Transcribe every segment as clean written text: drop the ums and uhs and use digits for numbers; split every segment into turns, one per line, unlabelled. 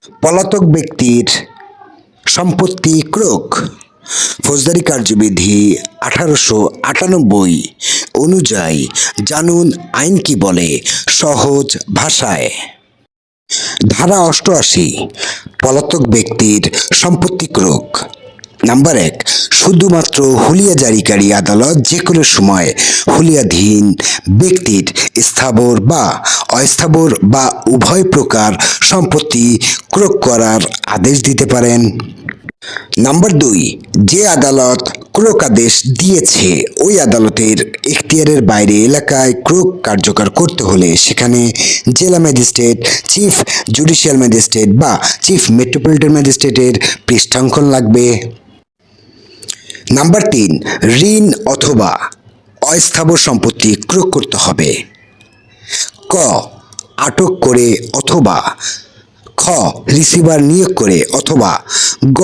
পলাতক ব্যক্তির সম্পত্তি ক্রোক। ফৌজদারি কার্যবিধি 1898 অনুযায়ী জানুন আইন কি বলে সহজ ভাষায়। ধারা 88 পলাতক ব্যক্তির সম্পত্তি ক্রোক। নাম্বার 1, শুধুমাত্র হুলিয়া জারিকারী আদালত যে কোনো সময় হুলিয়াধীন ব্যক্তির স্থাবর বা অস্থাবর বা উভয় প্রকার সম্পত্তি ক্রোক করার আদেশ দিতে পারেন। নাম্বার 2, যে আদালত ক্রোক আদেশ দিয়েছে ওই আদালতের এখতিয়ারের বাইরে এলাকায় ক্রোক কার্যকর করতে হলে সেখানে জেলা ম্যাজিস্ট্রেট, চিফ জুডিশিয়াল ম্যাজিস্ট্রেট বা চিফ মেট্রোপলিটন ম্যাজিস্ট্রেটের পৃষ্ঠাঙ্কন লাগবে। নাম্বার 3, ঋণ অথবা অস্থাবর সম্পত্তি ক্রোক করতে হবে। ক, আটক করে অথবা খ, রিসিভার নিয়োগ করে অথবা গ,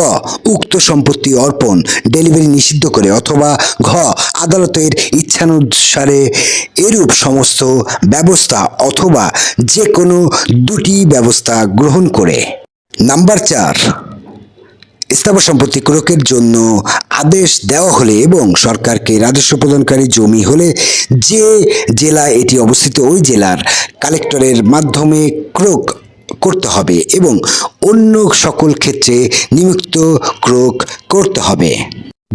উক্ত সম্পত্তি অর্পণ ডেলিভারি নিষিদ্ধ করে অথবা ঘ, আদালতের ইচ্ছানুসারে এরূপ সমস্ত ব্যবস্থা অথবা যে কোনো দুটি ব্যবস্থা গ্রহণ করে। নাম্বার 4, স্থাবর সম্পত্তি ক্রোকের জন্য আদেশ দেওয়া হলে এবং সরকারকে রাজস্ব প্রদানকারী জমি হলে যে জেলায় এটি অবস্থিত ওই জেলার কালেক্টরের মাধ্যমে ক্রোক করতে হবে এবং অন্য সকল ক্ষেত্রে নিমিত্ত ক্রোক করতে হবে।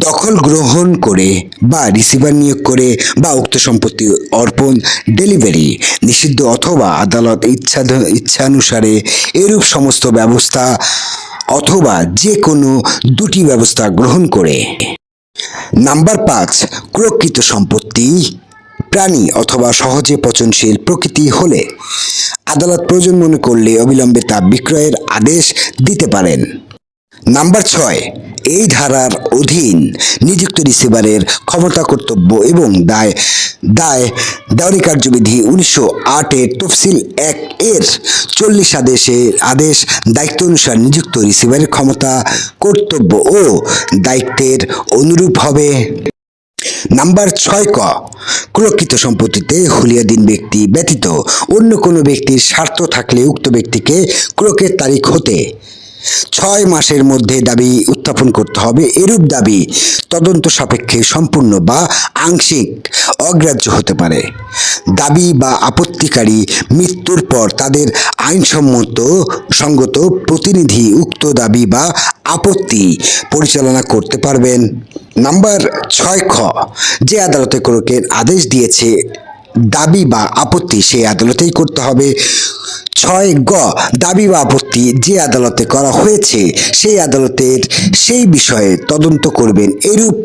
দখল গ্রহণ করে বা রিসিভার নিয়োগ করে বা উক্ত সম্পত্তি অর্পণ ডেলিভারি নিষিদ্ধ অথবা আদালত ইচ্ছানুসারে এরূপ সমস্ত ব্যবস্থা অথবা যে কোনো দুটি ব্যবস্থা গ্রহণ করে। নাম্বার 5, ক্রোককৃত সম্পত্তি প্রাণী অথবা সহজে পচনশীল প্রকৃতি হলে আদালত প্রয়োজন মনে করলে অবিলম্বে তা বিক্রয়ের আদেশ দিতে পারেন। নাম্বার 6, এই ধারার অধীন নিযুক্ত রিসিভারের ক্ষমতা, কর্তব্য এবং দায়ী কার্যবিধি 1908 এর তফসিল 1 এর 40 আদেশ দায়িত্ব অনুসারে নিযুক্ত রিসিভারের ক্ষমতা, কর্তব্য ও দায়িত্বের অনুরূপ হবে। নাম্বার 6 ক, ক্রোককৃত সম্পত্তিতে হুলিয়াধীন ব্যক্তি ব্যতীত অন্য কোনো ব্যক্তির স্বার্থ থাকলে উক্ত ব্যক্তিকে ক্রোকের তারিখ হতে 6 মাসের মধ্যে দাবি উত্থাপন করতে হবে। এরূপ দাবি তদন্ত সাপেক্ষে সম্পূর্ণ বা আংশিক অগ্রাহ্য হতে পারে। দাবি বা আপত্তিকারী মৃত্যুর পর তাদের আইনসঙ্গত প্রতিনিধি উক্ত দাবি বা আপত্তি পরিচালনা করতে পারবেন। নাম্বার 6 খ, যে আদালতে ক্রোকের আদেশ দিয়েছে দাবি বা আপত্তি সেই আদালতেই করতে হবে। 6 গ, দাবি বা আপত্তি যে আদালতে করা হয়েছে সেই আদালতের সেই বিষয়ে তদন্ত করবেন। এরূপ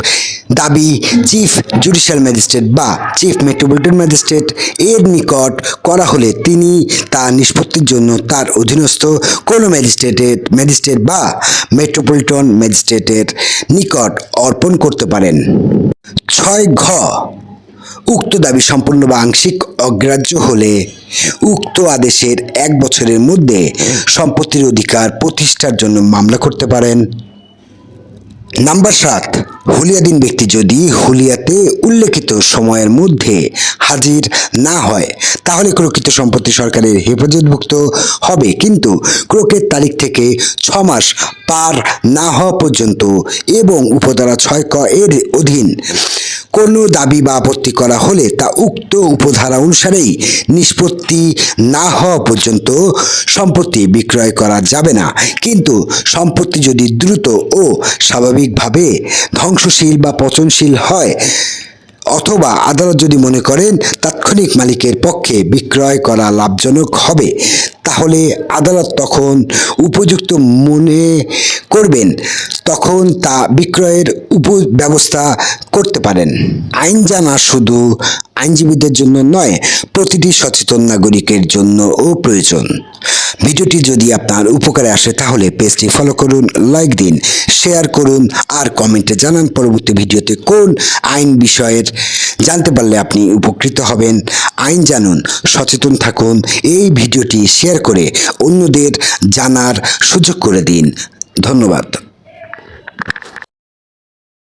দাবি চিফ জুডিশিয়াল ম্যাজিস্ট্রেট বা চিফ মেট্রোপলিটন ম্যাজিস্ট্রেট এর নিকট করা হলে তিনি তা নিষ্পত্তির জন্য তার অধীনস্থ কোনো ম্যাজিস্ট্রেট বা মেট্রোপলিটন ম্যাজিস্ট্রেটের নিকট অর্পণ করতে পারেন। 6 ঘ, উক্ত দাবি সম্পূর্ণ বা আংশিক অগ্রাহ্য হলে উক্ত আদেশের 1 বছরের মধ্যে সম্পত্তির অধিকার প্রতিষ্ঠার জন্য মামলা করতে পারেন। নাম্বার 7, হুলিয়াধীন ব্যক্তি যদি হুলিয়াতে উল্লেখিত সময়ের মধ্যে হাজির না হয় তাহলে ক্রোককৃত সম্পত্তি সরকারের হেফাজতভুক্ত হবে, কিন্তু ক্রোকের তারিখ থেকে 6 মাস পার না হওয়া পর্যন্ত এবং উপধারা 6 ক এর অধীন কোনো দাবি বা আপত্তি করা হলে তা উক্ত উপধারা অনুসারেই নিষ্পত্তি না হওয়া পর্যন্ত সম্পত্তি বিক্রয় করা যাবে না। কিন্তু সম্পত্তি যদি দ্রুত ও স্বাভাবিকভাবে ধ্বংসশীল বা পচনশীল হয় অথবা আদালত যদি মনে করেন তাৎক্ষণিক মালিকের পক্ষে বিক্রয় করা লাভজনক হবে তাহলে আদালত তখন উপযুক্ত মনে করবেন তখন তা বিক্রয়ের ব্যবস্থা করতে পারেন। আইন জানা শুধু আইনজীবীদের জন্য নয়, প্রতিটি সচেতন নাগরিকের জন্যও প্রয়োজন। ভিডিওটি যদি আপনার উপকারে আসে তাহলে পেজটি ফলো করুন, লাইক দিন, শেয়ার করুন আর কমেন্টে জানান পরবর্তী ভিডিওতে কোন আইন বিষয়ের জানতে পারলে আপনি উপকৃত হবেন। আইন জানুন, সচেতন থাকুন। এই ভিডিওটি শেয়ার করে অন্যদের জানার সুযোগ করে দিন। ধন্যবাদ।